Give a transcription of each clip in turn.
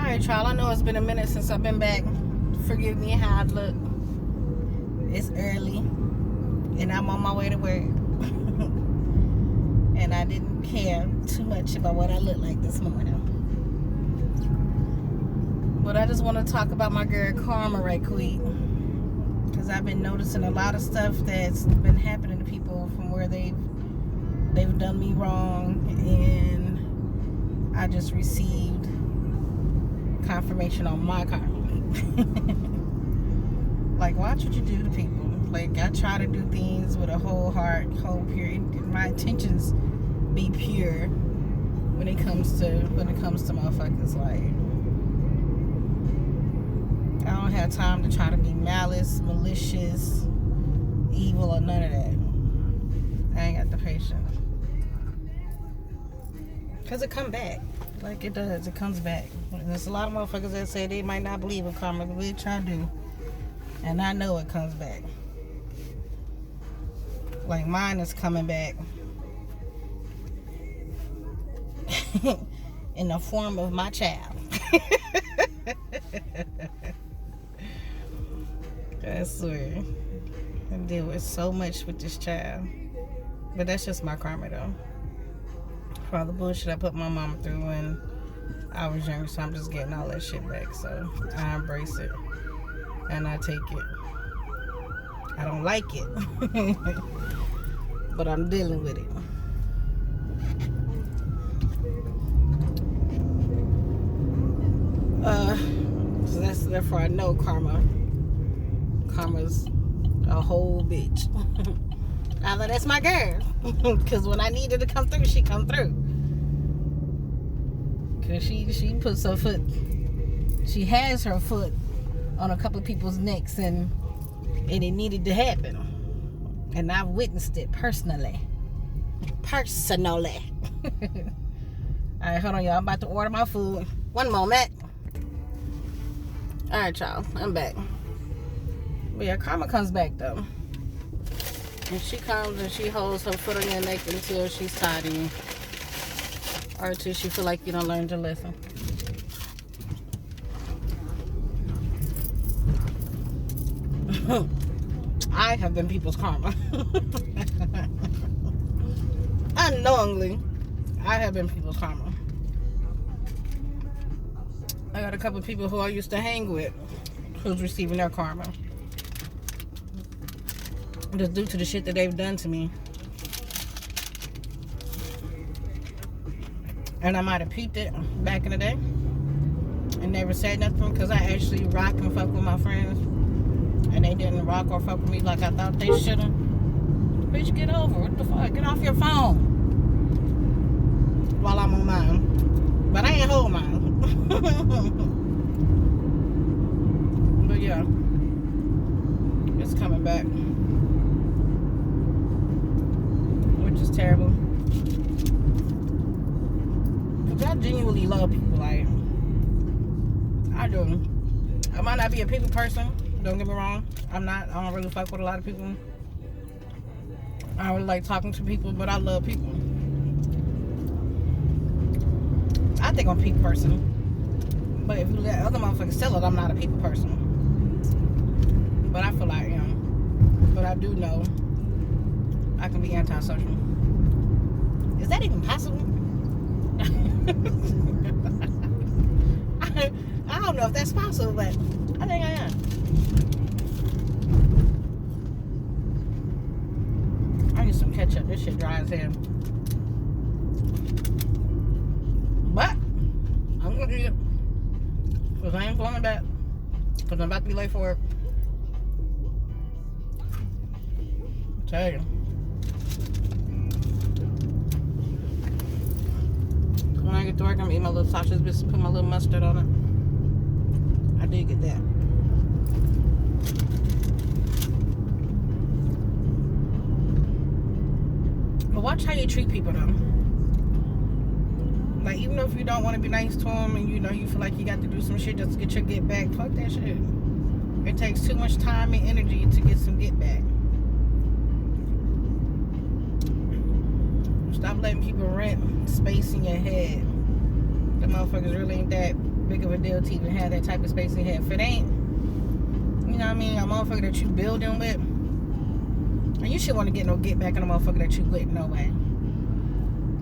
Alright, y'all. I know it's been a minute since I've been back. Forgive me how I look. It's early, and I'm on my way to work. And I didn't care too much about what I look like this morning. But I just want to talk about my girl Karma right quick. Because I've been noticing a lot of stuff that's been happening to people from where they've done me wrong. And I just received confirmation on my karma. Like, watch what you do to people. Like, I try to do things with a whole heart, whole pure. My intentions be pure when it comes to motherfuckers. Like, I don't have time to try to be malice, malicious, evil, or none of that. I ain't got the patience. Because it come back. Like it does. It comes back. And there's a lot of motherfuckers that say they might not believe in karma, but we try to do. And I know it comes back. Like mine is coming back. In the form of my child. I swear. I deal with so much with this child. But that's just my karma though. For all the bullshit I put my mama through when I was younger, so I'm just getting all that shit back. So I embrace it. And I take it. I don't like it. But I'm dealing with it. So that's therefore I know karma's a whole bitch. I know that's my girl. Because when I needed to come through, she come through. Because she puts her foot, she has her foot on a couple of people's necks, and it needed to happen. And I've witnessed it personally. Alright, hold on, y'all. I'm about to order my food. One moment. Alright, y'all. I'm back. But yeah, karma comes back, though. And she comes and she holds her foot on your neck until she's tired of you. Or until she feel like you don't learn your lesson. I have been people's karma. Unknowingly, I have been people's karma. I got a couple of people who I used to hang with who's receiving their karma. Just due to the shit that they've done to me. And I might have peeped it back in the day and never said nothing because I actually rock and fuck with my friends. And they didn't rock or fuck with me like I thought they should have. Bitch, get over. What the fuck? Get off your phone. While I'm on mine. But I ain't hold mine. But yeah. It's coming back. Which is terrible. Because I genuinely love people. Like, I do. I might not be a people person. Don't get me wrong. I'm not. I don't really fuck with a lot of people. I don't really like talking to people, but I love people. I think I'm a people person. But if you let other motherfuckers tell it, I'm not a people person. But I feel like I am. But I do know I can be antisocial. Is that even possible? I don't know if that's possible, but I think I am. I need some ketchup. This shit dry as hell. But I'm gonna eat it. Because I ain't going back. Because I'm about to be late for work. I tell you. When I get to work, I'm gonna eat my little sausage biscuit, put my little mustard on it. I did get that. But watch how you treat people, though. Like, even if you don't want to be nice to them and you know you feel like you got to do some shit just to get your get back, fuck that shit. It takes too much time and energy to get some get back. Stop letting people rent space in your head. The motherfuckers really ain't that big of a deal to even have that type of space in your head. If it ain't, you know what I mean, a motherfucker that you building with, and you should want to get back on a motherfucker that you with, no way.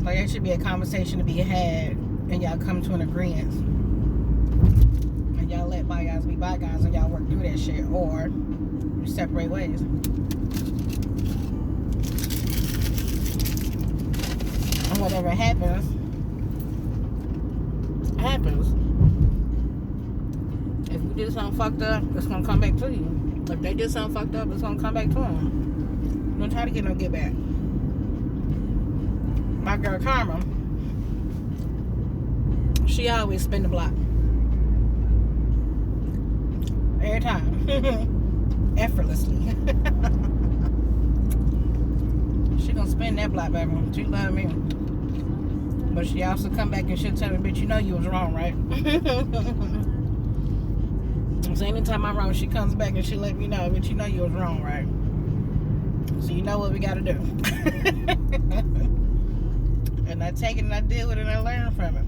Like, there should be a conversation to be had, and y'all come to an agreement. And y'all let bygones be bygones, and y'all work through that shit, or you separate ways. And whatever happens. If you did something fucked up, it's gonna come back to you. If they did something fucked up, it's gonna come back to them. Don't try to get no get back. My girl Karma, she always spin the block. Every time. Effortlessly. She gonna spin that block, baby. She love me. But she also come back and she'll tell me, bitch, you know you was wrong, right? So anytime I'm wrong, she comes back and she let me know, bitch, you know you was wrong, right? So you know what we gotta do. And I take it and I deal with it and I learn from it.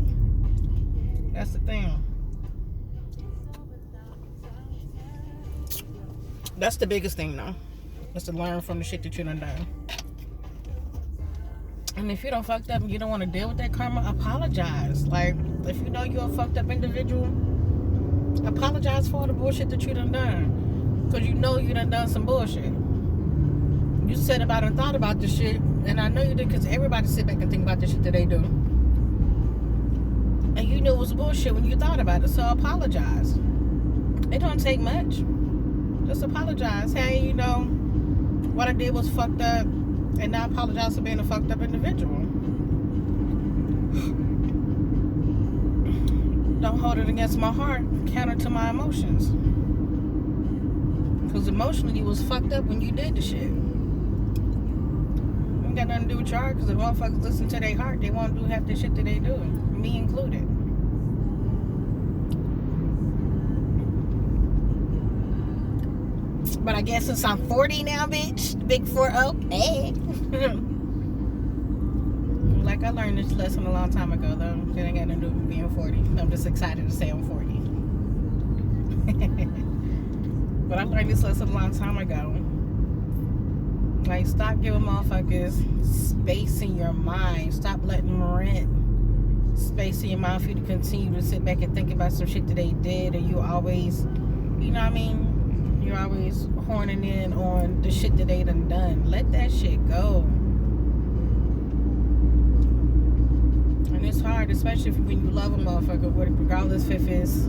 That's the thing. That's the biggest thing, though. Is to learn from the shit that you done done. And if you don't fucked up and you don't want to deal with that karma, apologize. Like, if you know you're a fucked up individual, apologize for all the bullshit that you done done. Because you know you done some bullshit. You said about and thought about this shit, and I know you did because everybody sit back and think about the shit that they do. And you knew it was bullshit when you thought about it, so apologize. It don't take much. Just apologize. Hey, you know, what I did was fucked up, and I apologize for being a fucked up individual. Don't hold it against my heart, counter to my emotions. Because emotionally you was fucked up when you did the shit. It ain't got nothing to do with your heart, because if motherfuckers listen to their heart, they won't do half the shit that they do. Me included. But I guess since I'm 40 now, bitch, big 4-0, hey. Like, I learned this lesson a long time ago, though. It ain't got nothing to do with being 40. I'm just excited to say I'm 40. But I learned this lesson a long time ago. Like, stop giving motherfuckers space in your mind. Stop letting them rent space in your mind for you to continue to sit back and think about some shit that they did, and you always, you know what I mean? You're always horning in on the shit that they done. Let that shit go. And it's hard, especially when you love a motherfucker, regardless if it's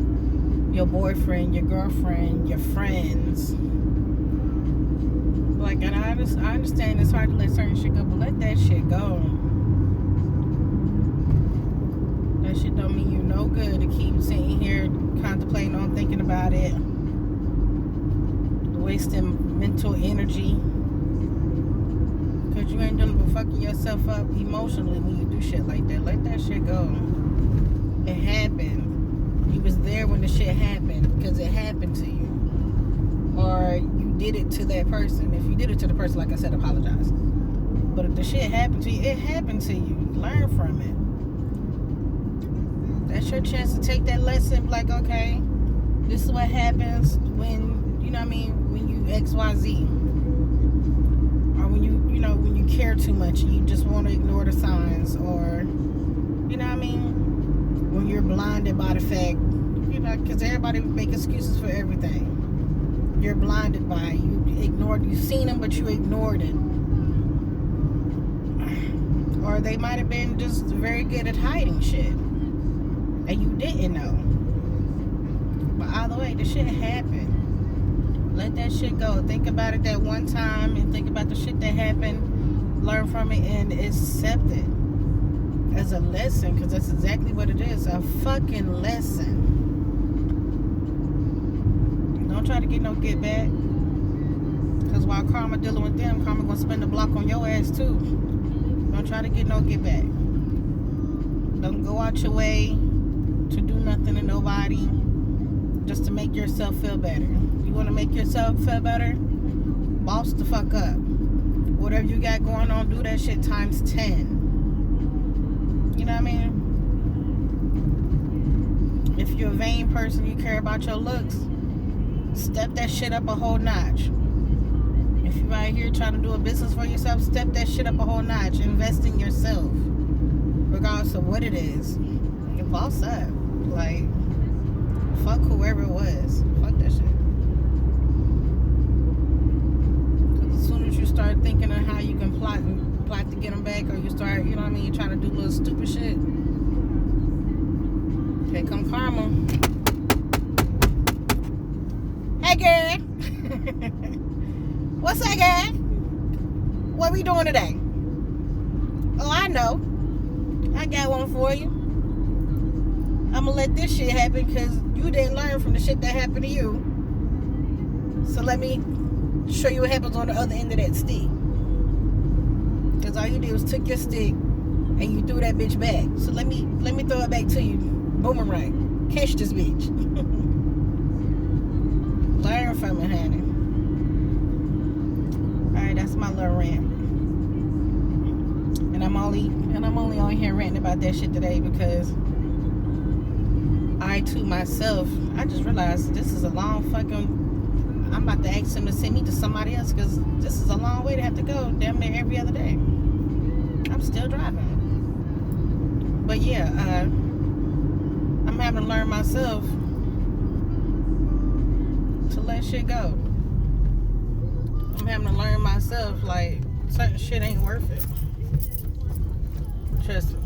your boyfriend, your girlfriend, your friends. Like, and I understand it's hard to let certain shit go, but let that shit go. That shit don't mean you no good to keep sitting here contemplating on thinking about it. Wasting mental energy. Because you ain't doing but fucking yourself up emotionally when you do shit like that. Let that shit go. It happened. You was there when the shit happened because it happened to you. Or you did it to that person. If you did it to the person, like I said, apologize. But if the shit happened to you, it happened to you. Learn from it. That's your chance to take that lesson. Like, okay, this is what happens when, you know what I mean, when you XYZ. Or when when you care too much and you just want to ignore the signs. Or, you know what I mean, when you're blinded by the fact, you know, because everybody make excuses for everything. You're blinded by it. You've seen them, but you ignored it. Or they might have been just very good at hiding shit. And you didn't know. But either way, the shit happened. Let that shit go. Think about it that one time and think about the shit that happened. Learn from it and accept it as a lesson, because that's exactly what it is. A fucking lesson. Don't try to get no get back. Because while karma dealing with them, karma gonna spin the block on your ass too. Don't try to get no get back. Don't go out your way to do nothing to nobody just to make yourself feel better. You want to make yourself feel better? Boss the fuck up. Whatever you got going on, do that shit times 10. You know what I mean? If If you're a vain person, you care about your looks, step that shit up a whole notch. If you're out here trying to do a business for yourself, step that shit up a whole notch. Invest in yourself, regardless of what it is. You boss up. Like, fuck whoever it was. Fuck that shit. Because as soon as you start thinking of how you can plot to get them back, or you start, you know what I mean, you're trying to do little stupid shit, here come karma. Hey, girl. What's up, girl? What we doing today? Oh, I know. I got one for you. I'm gonna let this shit happen because you didn't learn from the shit that happened to you. So let me show you what happens on the other end of that stick. Because all you did was took your stick and you threw that bitch back. So let me throw it back to you. Boomerang. Catch this bitch. Learn from it, honey. Alright, that's my little rant. And I'm only on here ranting about that shit today because I too myself, I just realized this is a long fucking, I'm about to ask him to send me to somebody else because this is a long way to have to go damn near every other day. I'm still driving. But yeah, I'm having to learn myself to let shit go. I'm having to learn myself, like, certain shit ain't worth it. Trust me.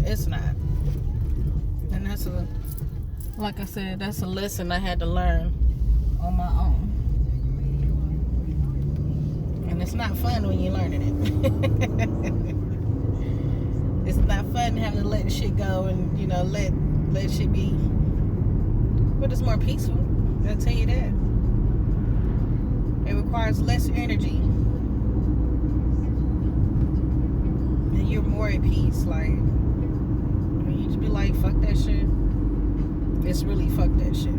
It's not. And that's like I said, that's a lesson I had to learn on my own. And it's not fun when you're learning it. It's not fun having to let shit go and, you know, let shit be. But it's more peaceful. I'll tell you that. It requires less energy. And you're more at peace. Like, when you just be like, fuck that shit. It's really fuck that shit.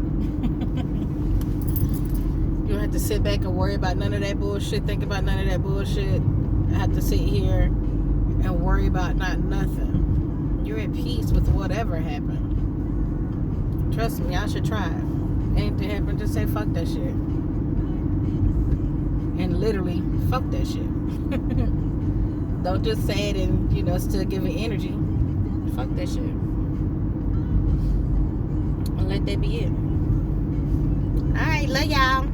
You don't have to sit back and worry about none of that bullshit, think about none of that bullshit. I have to sit here and worry about not nothing. You're at peace with whatever happened. Trust me, I should try it. Anything happen, just say fuck that shit. And literally, fuck that shit. Don't just say it and, you know, still give it energy. Fuck that shit. And let that be it. Alright, love y'all.